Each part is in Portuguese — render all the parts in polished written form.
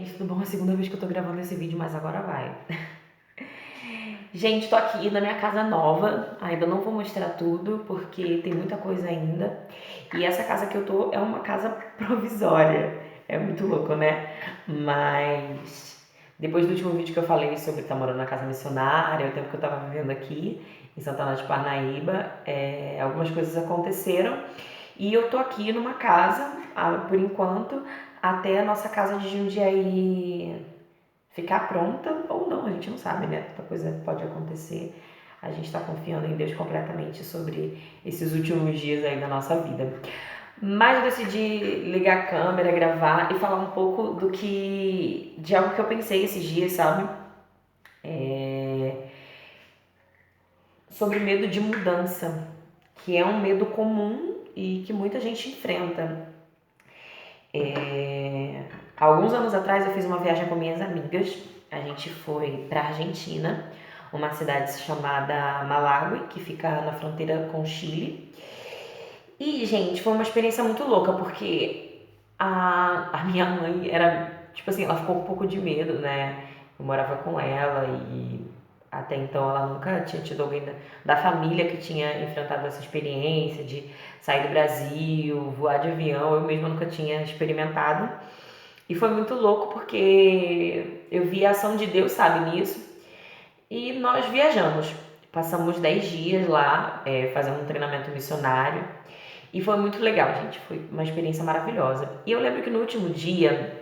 gente, tudo bom? É a segunda vez que eu tô gravando esse vídeo, mas agora vai. Gente, tô aqui na minha casa nova, ainda não vou mostrar tudo, porque tem muita coisa ainda. E essa casa que eu tô é uma casa provisória. É muito louco, né? Mas depois do último vídeo que eu falei sobre estar morando na casa missionária, o tempo que eu tava vivendo aqui, em Santana de Parnaíba, algumas coisas aconteceram. E eu tô aqui numa casa, por enquanto, até a nossa casa de Jundiaí ficar pronta ou não, a gente não sabe, né? Tanta coisa pode acontecer. A gente está confiando em Deus completamente sobre esses últimos dias aí da nossa vida. Mas eu decidi ligar a câmera, gravar e falar um pouco de algo que eu pensei esses dias, sabe? Sobre medo de mudança, que é um medo comum e que muita gente enfrenta. Alguns anos atrás eu fiz uma viagem com minhas amigas. A gente foi para Argentina, uma cidade chamada Malargüe, que fica na fronteira com o Chile. E, gente, foi uma experiência muito louca, porque a minha mãe era, tipo assim, ela ficou com um pouco de medo, né? Eu morava com ela e até então ela nunca tinha tido alguém da família que tinha enfrentado essa experiência de sair do Brasil, voar de avião. Eu mesma nunca tinha experimentado. E foi muito louco porque eu vi a ação de Deus, sabe, nisso. E nós viajamos. Passamos 10 dias lá, fazendo um treinamento missionário. E foi muito legal, gente. Foi uma experiência maravilhosa. E eu lembro que no último dia,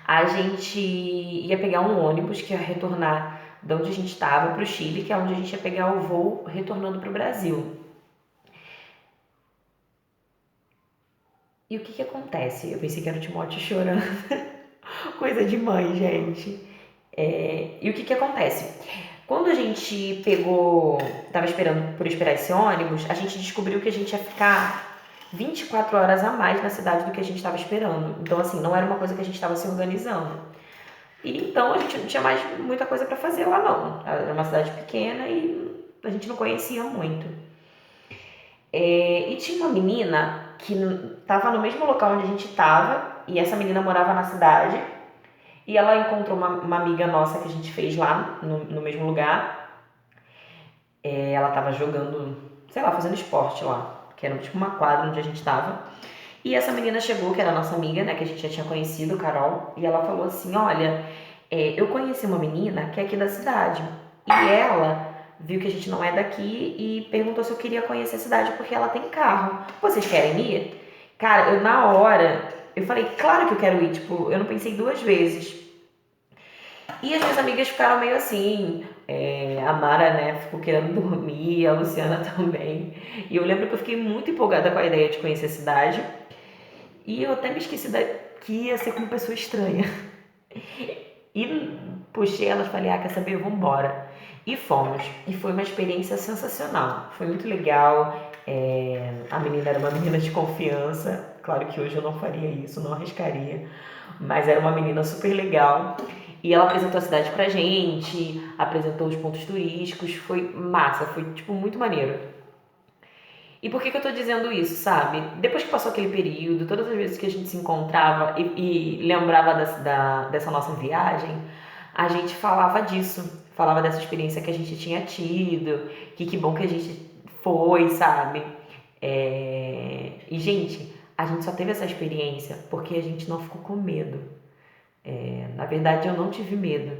a gente ia pegar um ônibus que ia retornar de onde a gente estava para o Chile, que é onde a gente ia pegar o voo retornando para o Brasil. E o que que acontece? Eu pensei que era o Timóteo chorando. Coisa de mãe, gente. E o que que acontece? Quando a gente tava esperando por esperar esse ônibus, a gente descobriu que a gente ia ficar 24 horas a mais na cidade do que a gente estava esperando. Então, assim, não era uma coisa que a gente estava se organizando. E então a gente não tinha mais muita coisa para fazer lá, não. Era uma cidade pequena e a gente não conhecia muito. E tinha uma menina que estava no mesmo local onde a gente estava, e essa menina morava na cidade. E ela encontrou uma amiga nossa que a gente fez lá no mesmo lugar. Ela tava jogando, sei lá, fazendo esporte lá, que era tipo uma quadra onde a gente tava. E essa menina chegou, que era a nossa amiga, né, que a gente já tinha conhecido, Carol, e ela falou assim: Olha, eu conheci uma menina que é aqui da cidade. E ela viu que a gente não é daqui e perguntou se eu queria conhecer a cidade porque ela tem carro. Vocês querem ir? Cara, eu na hora, eu falei, claro que eu quero ir, tipo, eu não pensei duas vezes. E as minhas amigas ficaram meio assim, a Mara, né, ficou querendo dormir, a Luciana também. E eu lembro que eu fiquei muito empolgada com a ideia de conhecer a cidade. E eu até me esqueci que ia ser com uma pessoa estranha. E puxei elas e falei, quer saber, vambora. E fomos. E foi uma experiência sensacional. Foi muito legal. A menina era uma menina de confiança. Claro que hoje eu não faria isso, não arriscaria. Mas era uma menina super legal. E ela apresentou a cidade pra gente, apresentou os pontos turísticos. Foi massa, foi tipo muito maneiro. E por que eu tô dizendo isso, sabe? Depois que passou aquele período, todas as vezes que a gente se encontrava e lembrava dessa nossa viagem, a gente falava disso. Falava dessa experiência que a gente tinha tido, que bom que a gente foi, sabe? E, gente, a gente só teve essa experiência porque a gente não ficou com medo. Na verdade, eu não tive medo.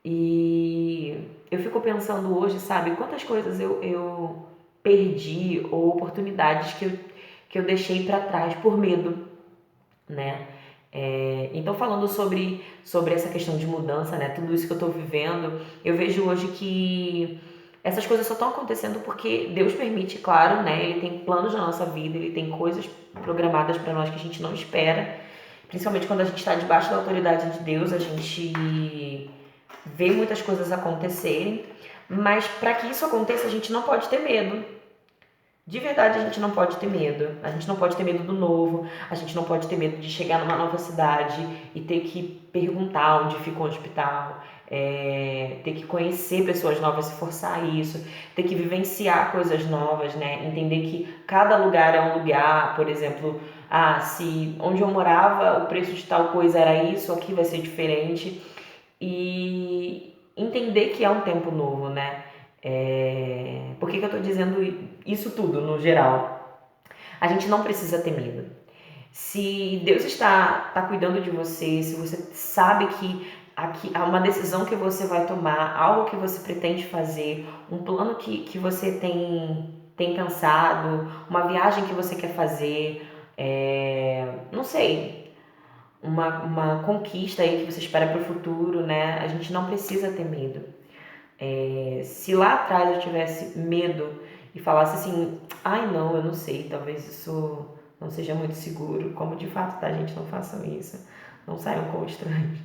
E eu fico pensando hoje, sabe, quantas coisas eu perdi ou oportunidades que eu deixei para trás por medo, né? Então, falando sobre essa questão de mudança, né? Tudo isso que eu tô vivendo, eu vejo hoje que essas coisas só estão acontecendo porque Deus permite, claro, né? Ele tem planos na nossa vida, ele tem coisas programadas para nós que a gente não espera. Principalmente quando a gente está debaixo da autoridade de Deus, a gente vê muitas coisas acontecerem, mas para que isso aconteça, a gente não pode ter medo. De verdade, a gente não pode ter medo. A gente não pode ter medo do novo. A gente não pode ter medo de chegar numa nova cidade e ter que perguntar onde fica o hospital, ter que conhecer pessoas novas, se forçar a isso, ter que vivenciar coisas novas, né? Entender que cada lugar é um lugar. Por exemplo, Ah, se onde eu morava o preço de tal coisa era isso, aqui vai ser diferente. E entender que é um tempo novo, né? Por que eu tô dizendo isso tudo no geral? A gente não precisa ter medo. Se Deus está cuidando de você, se você sabe que aqui há uma decisão que você vai tomar, algo que você pretende fazer, um plano que você tem pensado, uma viagem que você quer fazer, não sei, uma conquista aí que você espera para o futuro, né? A gente não precisa ter medo. Se lá atrás eu tivesse medo e falasse assim, ai não, eu não sei, talvez isso não seja muito seguro, como de fato, tá, gente? Não façam isso, não saiam como estranhos.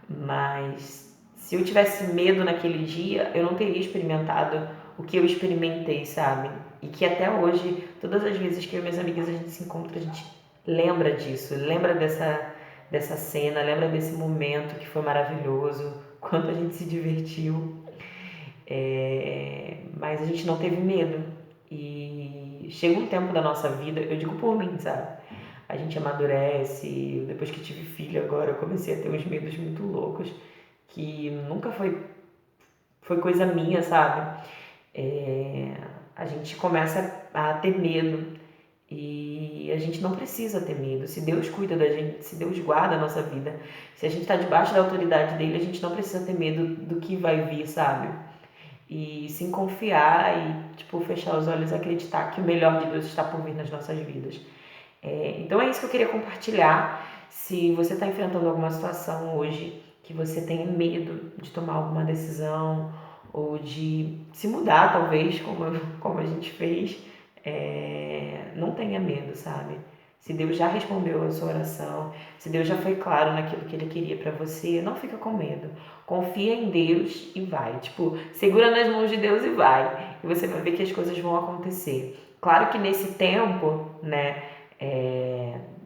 Mas se eu tivesse medo naquele dia, eu não teria experimentado o que eu experimentei, sabe? E que até hoje, todas as vezes que eu e minhas amigas a gente se encontra, a gente lembra disso, lembra dessa cena, lembra desse momento que foi maravilhoso, quanto a gente se divertiu. Mas a gente não teve medo. E chega um tempo da nossa vida, eu digo por mim, sabe? A gente amadurece. Depois que tive filho agora, eu comecei a ter uns medos muito loucos, que nunca foi coisa minha, sabe? A gente começa a ter medo. E a gente não precisa ter medo. Se Deus cuida da gente, se Deus guarda a nossa vida, se a gente está debaixo da autoridade dele, a gente não precisa ter medo do que vai vir, sabe? E sim confiar e, tipo, fechar os olhos e acreditar que o melhor de Deus está por vir nas nossas vidas. Então é isso que eu queria compartilhar. Se você está enfrentando alguma situação hoje que você tenha medo de tomar alguma decisão ou de se mudar, talvez, como a gente fez, não tenha medo, sabe? Se Deus já respondeu a sua oração, se Deus já foi claro naquilo que Ele queria para você, não fica com medo. Confia em Deus e vai. Tipo, segura nas mãos de Deus e vai. E você vai ver que as coisas vão acontecer. Claro que nesse tempo, né,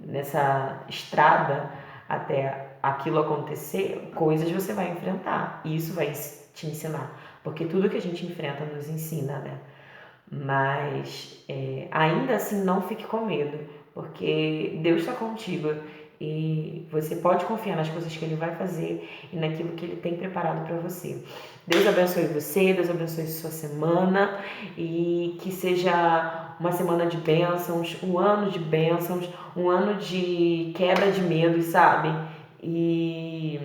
nessa estrada até aquilo acontecer, coisas você vai enfrentar. E isso vai te ensinar. Porque tudo que a gente enfrenta nos ensina, né? Mas ainda assim não fique com medo, porque Deus está contigo e você pode confiar nas coisas que Ele vai fazer e naquilo que Ele tem preparado para você. Deus abençoe você, Deus abençoe sua semana e que seja uma semana de bênçãos, um ano de bênçãos, um ano de quebra de medos, sabe? E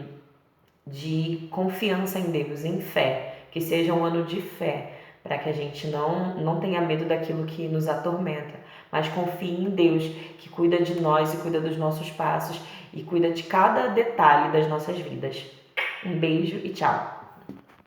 de confiança em Deus, em fé, que seja um ano de fé, para que a gente não tenha medo daquilo que nos atormenta, mas confie em Deus, que cuida de nós e cuida dos nossos passos e cuida de cada detalhe das nossas vidas. Um beijo e tchau!